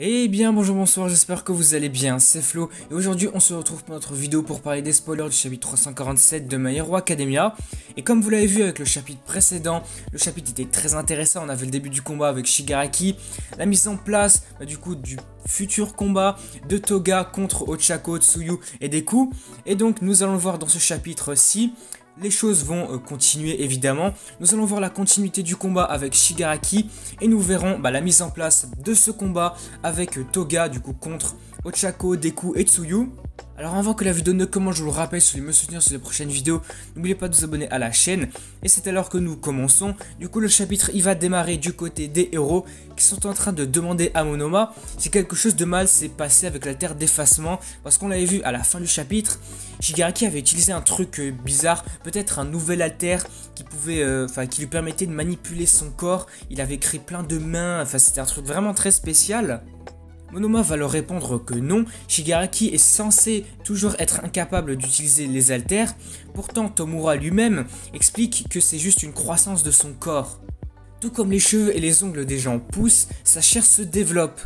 Eh bien bonjour, bonsoir, j'espère que vous allez bien, c'est Flo et aujourd'hui on se retrouve pour notre vidéo pour parler des spoilers du chapitre 347 de My Hero Academia. Et comme vous l'avez vu avec le chapitre précédent, le chapitre était très intéressant, on avait le début du combat avec Shigaraki, la mise en place du futur combat de Toga contre Ochako, Tsuyu et Deku. Et donc nous allons le voir dans ce chapitre-ci. Les choses vont continuer évidemment, nous allons voir la continuité du combat avec Shigaraki et nous verrons la mise en place de ce combat avec Toga contre Ochako, Deku et Tsuyu. Alors avant que la vidéo ne commence, je vous le rappelle, si vous voulez me soutenir sur les prochaines vidéos, n'oubliez pas de vous abonner à la chaîne. Et c'est alors que nous commençons. Le chapitre il va démarrer du côté des héros qui sont en train de demander à Monoma si quelque chose de mal s'est passé avec la terre d'effacement. Parce qu'on l'avait vu à la fin du chapitre, Shigaraki avait utilisé un truc bizarre, peut-être un nouvel alter qui qui lui permettait de manipuler son corps. Il avait créé plein de mains, c'était un truc vraiment très spécial. Monoma va leur répondre que non, Shigaraki est censé toujours être incapable d'utiliser les haltères, pourtant Tomura lui-même explique que c'est juste une croissance de son corps. Tout comme les cheveux et les ongles des gens poussent, sa chair se développe.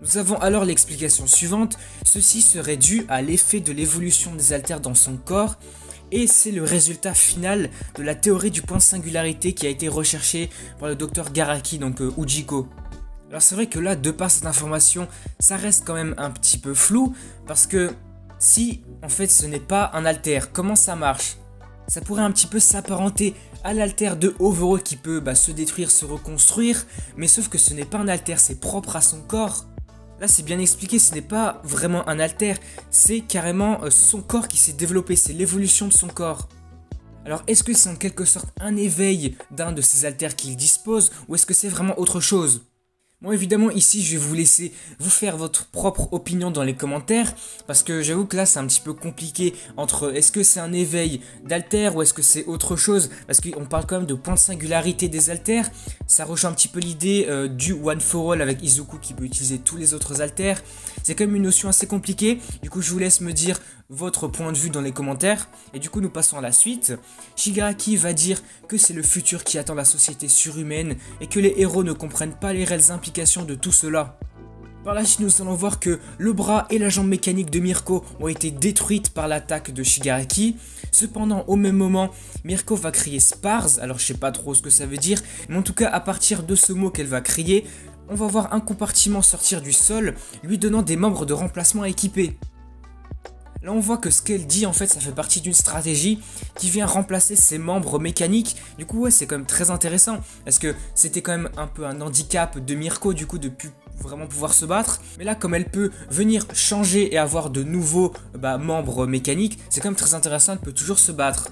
Nous avons alors l'explication suivante, ceci serait dû à l'effet de l'évolution des haltères dans son corps, et c'est le résultat final de la théorie du point de singularité qui a été recherchée par le docteur Garaki, donc Ujiko. Alors c'est vrai que là, de par cette information, ça reste quand même un petit peu flou, parce que si en fait ce n'est pas un alter, comment ça marche? Ça pourrait un petit peu s'apparenter à l'alter de Overall qui peut se détruire, se reconstruire, mais sauf que ce n'est pas un alter, c'est propre à son corps. Là c'est bien expliqué, ce n'est pas vraiment un alter, c'est carrément son corps qui s'est développé, c'est l'évolution de son corps. Alors est-ce que c'est en quelque sorte un éveil d'un de ces alters qu'il dispose, ou est-ce que c'est vraiment autre chose? Bon évidemment ici je vais vous laisser vous faire votre propre opinion dans les commentaires parce que j'avoue que là c'est un petit peu compliqué entre est-ce que c'est un éveil d'alter ou est-ce que c'est autre chose parce qu'on parle quand même de point de singularité des alters. Ça rejoint un petit peu l'idée du One for All avec Izuku qui peut utiliser tous les autres alters. C'est quand même une notion assez compliquée, du coup je vous laisse me dire votre point de vue dans les commentaires. Et du coup nous passons à la suite. Shigaraki va dire que c'est le futur qui attend la société surhumaine et que les héros ne comprennent pas les réelles implications de tout cela. Par la suite nous allons voir que le bras et la jambe mécanique de Mirko ont été détruites par l'attaque de Shigaraki. Cependant au même moment Mirko va crier Spars, alors je sais pas trop ce que ça veut dire, mais en tout cas à partir de ce mot qu'elle va crier, on va voir un compartiment sortir du sol lui donnant des membres de remplacement équipés. Là on voit que ce qu'elle dit en fait ça fait partie d'une stratégie qui vient remplacer ses membres mécaniques. Du coup ouais c'est quand même très intéressant parce que c'était quand même un peu un handicap de Mirko du coup de plus vraiment pouvoir se battre. Mais là comme elle peut venir changer et avoir de nouveaux membres mécaniques, c'est quand même très intéressant, elle peut toujours se battre.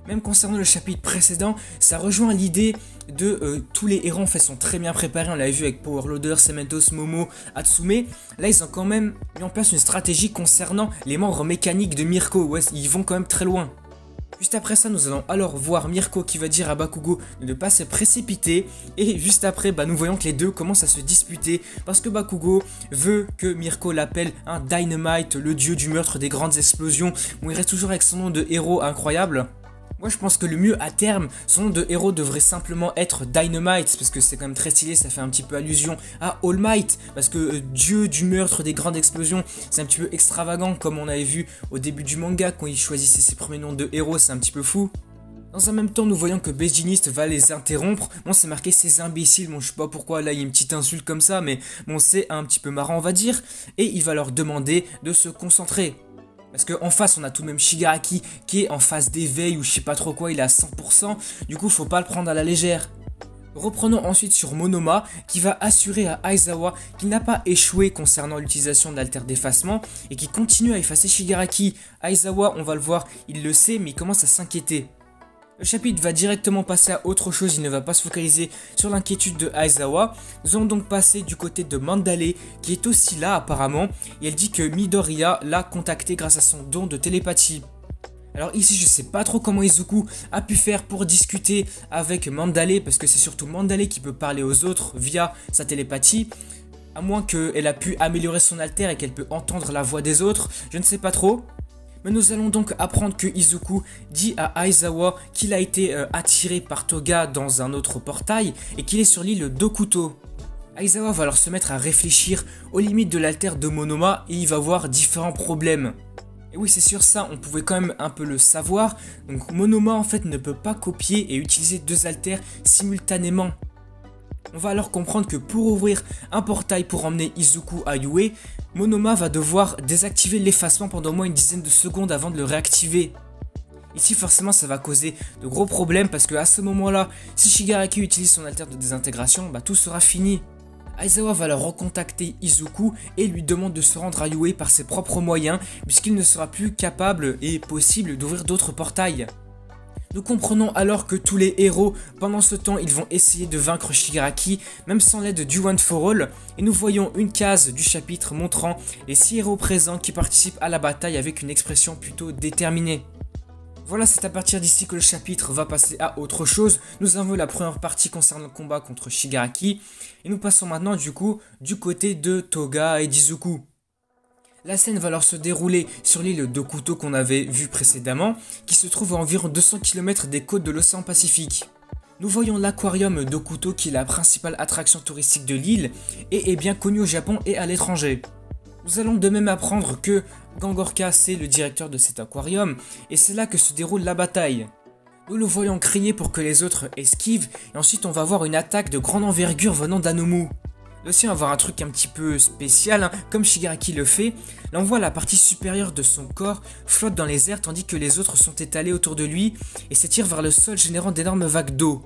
Même concernant le chapitre précédent, ça rejoint l'idée de tous les héros en fait sont très bien préparés, on l'avait vu avec Power Loader, Cementos, Momo, Hatsume. Là ils ont quand même mis en place une stratégie concernant les membres mécaniques de Mirko, ouais, ils vont quand même très loin. Juste après ça nous allons alors voir Mirko qui va dire à Bakugo de ne pas se précipiter. Et juste après nous voyons que les deux commencent à se disputer parce que Bakugo veut que Mirko l'appelle un Dynamite, le dieu du meurtre des grandes explosions. Bon il reste toujours avec son nom de héros incroyable. Moi je pense que le mieux à terme, son nom de héros devrait simplement être Dynamite parce que c'est quand même très stylé, ça fait un petit peu allusion à All Might parce que dieu du meurtre des grandes explosions, c'est un petit peu extravagant comme on avait vu au début du manga quand il choisissait ses premiers noms de héros, c'est un petit peu fou. Dans un même temps, nous voyons que Beijinist va les interrompre. Bon, c'est marqué ces imbéciles. Bon, je sais pas pourquoi là il y a une petite insulte comme ça, mais bon, c'est un petit peu marrant, on va dire. Et il va leur demander de se concentrer. Parce qu'en face on a tout de même Shigaraki qui est en phase d'éveil ou je sais pas trop quoi, il est à 100%, du coup faut pas le prendre à la légère. Reprenons ensuite sur Monoma qui va assurer à Aizawa qu'il n'a pas échoué concernant l'utilisation de l'alter d'effacement et qui continue à effacer Shigaraki. Aizawa on va le voir, il le sait mais il commence à s'inquiéter. Le chapitre va directement passer à autre chose, il ne va pas se focaliser sur l'inquiétude de Aizawa. Nous allons donc passer du côté de Mandale qui est aussi là apparemment et elle dit que Midoriya l'a contacté grâce à son don de télépathie. Alors ici je sais pas trop comment Izuku a pu faire pour discuter avec Mandale parce que c'est surtout Mandale qui peut parler aux autres via sa télépathie. À moins qu'elle a pu améliorer son alter et qu'elle peut entendre la voix des autres, je ne sais pas trop. Mais nous allons donc apprendre que Izuku dit à Aizawa qu'il a été attiré par Toga dans un autre portail et qu'il est sur l'île d'Okuto. Aizawa va alors se mettre à réfléchir aux limites de l'alter de Monoma et il va voir différents problèmes. Et oui, c'est sûr, ça on pouvait quand même un peu le savoir. Donc Monoma en fait ne peut pas copier et utiliser deux alters simultanément. On va alors comprendre que pour ouvrir un portail pour emmener Izuku à Yue, Monoma va devoir désactiver l'effacement pendant au moins une dizaine de secondes avant de le réactiver. Ici forcément ça va causer de gros problèmes parce que à ce moment là, si Shigaraki utilise son alter de désintégration, tout sera fini. Aizawa va alors recontacter Izuku et lui demande de se rendre à Yue par ses propres moyens puisqu'il ne sera plus capable et possible d'ouvrir d'autres portails. Nous comprenons alors que tous les héros, pendant ce temps, ils vont essayer de vaincre Shigaraki, même sans l'aide du One for All, et nous voyons une case du chapitre montrant les 6 héros présents qui participent à la bataille avec une expression plutôt déterminée. Voilà, c'est à partir d'ici que le chapitre va passer à autre chose. Nous avons la première partie concernant le combat contre Shigaraki, et nous passons maintenant du coup du côté de Toga et d'Izuku. La scène va alors se dérouler sur l'île d'Okuto qu'on avait vue précédemment, qui se trouve à environ 200 km des côtes de l'océan Pacifique. Nous voyons l'aquarium d'Okuto qui est la principale attraction touristique de l'île et est bien connu au Japon et à l'étranger. Nous allons de même apprendre que Gangorka c'est le directeur de cet aquarium et c'est là que se déroule la bataille. Nous le voyons crier pour que les autres esquivent et ensuite on va voir une attaque de grande envergure venant d'Anomu. Là aussi on va voir un truc un petit peu spécial, comme Shigaraki le fait. Là on voit la partie supérieure de son corps flotte dans les airs tandis que les autres sont étalés autour de lui et s'étirent vers le sol générant d'énormes vagues d'eau.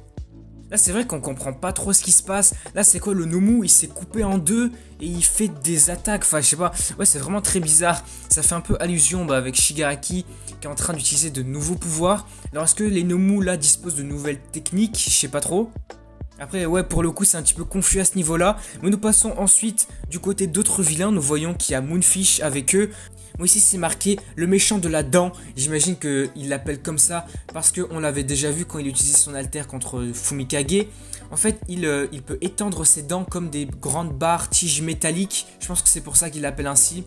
Là c'est vrai qu'on comprend pas trop ce qui se passe. Là c'est quoi, le Nomu il s'est coupé en deux et il fait des attaques, enfin je sais pas, ouais c'est vraiment très bizarre. Ça fait un peu allusion avec Shigaraki qui est en train d'utiliser de nouveaux pouvoirs. Alors est-ce que les Nomu là disposent de nouvelles techniques? Je sais pas trop. Après ouais, pour le coup c'est un petit peu confus à ce niveau là. Mais nous passons ensuite du côté d'autres vilains. Nous voyons qu'il y a Moonfish avec eux. Moi ici c'est marqué le méchant de la dent. J'imagine qu'il l'appelle comme ça parce qu'on l'avait déjà vu quand il utilisait son alter contre Fumikage. En fait il peut étendre ses dents comme des grandes barres tiges métalliques. Je pense que c'est pour ça qu'il l'appelle ainsi.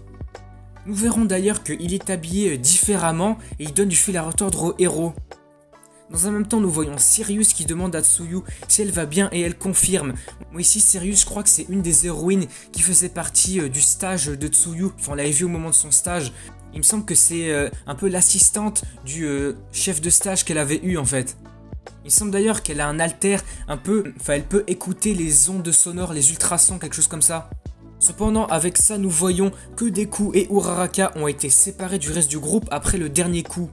Nous verrons d'ailleurs qu'il est habillé différemment et il donne du fil à retordre aux héros. Dans un même temps, nous voyons Sirius qui demande à Tsuyu si elle va bien et elle confirme. Moi ici, Sirius, je crois que c'est une des héroïnes qui faisait partie du stage de Tsuyu. Enfin, on l'avait vu au moment de son stage. Il me semble que c'est un peu l'assistante du chef de stage qu'elle avait eu en fait. Il me semble d'ailleurs qu'elle a un alter un peu... Enfin, elle peut écouter les ondes sonores, les ultrasons, quelque chose comme ça. Cependant, avec ça, nous voyons que Deku et Uraraka ont été séparés du reste du groupe après le dernier coup.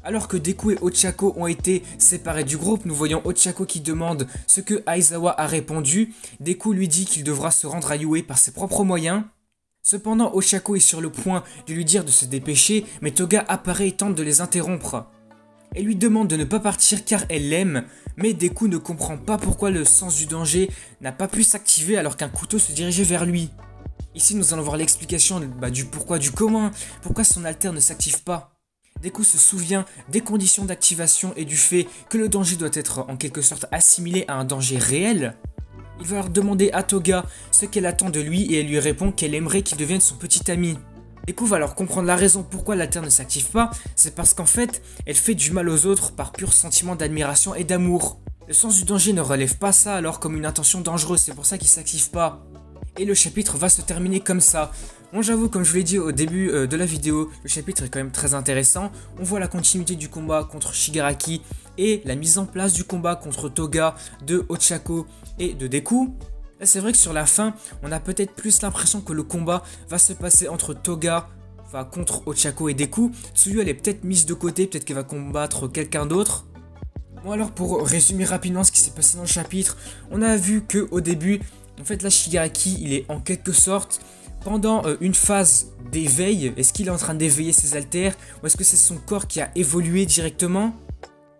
Alors que Deku et Ochako ont été séparés du groupe, nous voyons Ochako qui demande ce que Aizawa a répondu. Deku lui dit qu'il devra se rendre à Yue par ses propres moyens. Cependant, Ochako est sur le point de lui dire de se dépêcher, mais Toga apparaît et tente de les interrompre. Elle lui demande de ne pas partir car elle l'aime, mais Deku ne comprend pas pourquoi le sens du danger n'a pas pu s'activer alors qu'un couteau se dirigeait vers lui. Ici, nous allons voir l'explication du pourquoi du comment, pourquoi son alter ne s'active pas. Deku se souvient des conditions d'activation et du fait que le danger doit être en quelque sorte assimilé à un danger réel. Il va alors demander à Toga ce qu'elle attend de lui et elle lui répond qu'elle aimerait qu'il devienne son petit ami. Deku va alors comprendre la raison pourquoi l'alter ne s'active pas, c'est parce qu'en fait, elle fait du mal aux autres par pur sentiment d'admiration et d'amour. Le sens du danger ne relève pas ça alors comme une intention dangereuse, c'est pour ça qu'il s'active pas. Et le chapitre va se terminer comme ça. Bon, j'avoue, comme je vous l'ai dit au début de la vidéo, le chapitre est quand même très intéressant. On voit la continuité du combat contre Shigaraki et la mise en place du combat contre Toga, de Ochako et de Deku. Là, c'est vrai que sur la fin, on a peut-être plus l'impression que le combat va se passer entre Toga, enfin contre Ochako et Deku. Tsuyu, elle est peut-être mise de côté, peut-être qu'elle va combattre quelqu'un d'autre. Bon, alors pour résumer rapidement ce qui s'est passé dans le chapitre, on a vu que au début, en fait là Shigaraki, il est en quelque sorte pendant une phase d'éveil. Est-ce qu'il est en train d'éveiller ses alters ou est-ce que c'est son corps qui a évolué directement?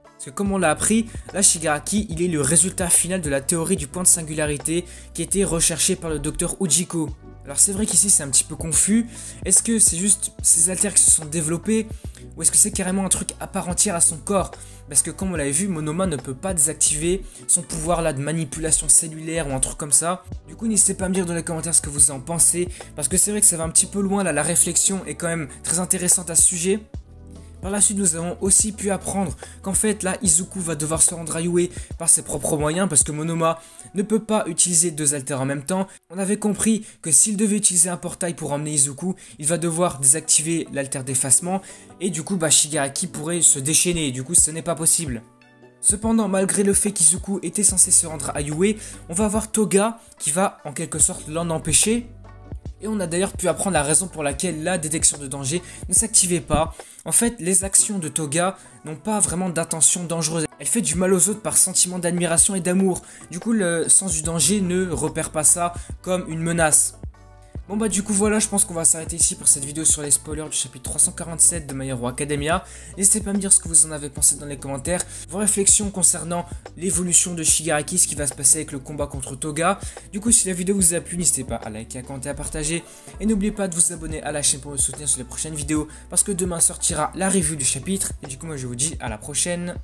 Parce que comme on l'a appris, là Shigaraki, il est le résultat final de la théorie du point de singularité qui a été recherchée par le docteur Ujiko. Alors c'est vrai qu'ici c'est un petit peu confus. Est-ce que c'est juste ses alters qui se sont développés ou est-ce que c'est carrément un truc à part entière à son corps? Parce que comme on l'avait vu, Monoma ne peut pas désactiver son pouvoir là de manipulation cellulaire ou un truc comme ça. Du coup n'hésitez pas à me dire dans les commentaires ce que vous en pensez. Parce que c'est vrai que ça va un petit peu loin là, la réflexion est quand même très intéressante à ce sujet. Par la suite, nous avons aussi pu apprendre qu'en fait, là, Izuku va devoir se rendre à Yue par ses propres moyens parce que Monoma ne peut pas utiliser deux alters en même temps. On avait compris que s'il devait utiliser un portail pour emmener Izuku, il va devoir désactiver l'alter d'effacement et du coup, Shigaraki pourrait se déchaîner. Du coup, ce n'est pas possible. Cependant, malgré le fait qu'Izuku était censé se rendre à Yue, on va avoir Toga qui va en quelque sorte l'en empêcher. Et on a d'ailleurs pu apprendre la raison pour laquelle la détection de danger ne s'activait pas. En fait, les actions de Toga n'ont pas vraiment d'intention dangereuse. Elle fait du mal aux autres par sentiment d'admiration et d'amour. Du coup, le sens du danger ne repère pas ça comme une menace. Bon bah du coup voilà, je pense qu'on va s'arrêter ici pour cette vidéo sur les spoilers du chapitre 347 de My Hero Academia. N'hésitez pas à me dire ce que vous en avez pensé dans les commentaires, vos réflexions concernant l'évolution de Shigaraki, ce qui va se passer avec le combat contre Toga. Du coup si la vidéo vous a plu, n'hésitez pas à liker, à commenter, à partager. Et n'oubliez pas de vous abonner à la chaîne pour me soutenir sur les prochaines vidéos, parce que demain sortira la review du chapitre. Et du coup moi je vous dis à la prochaine.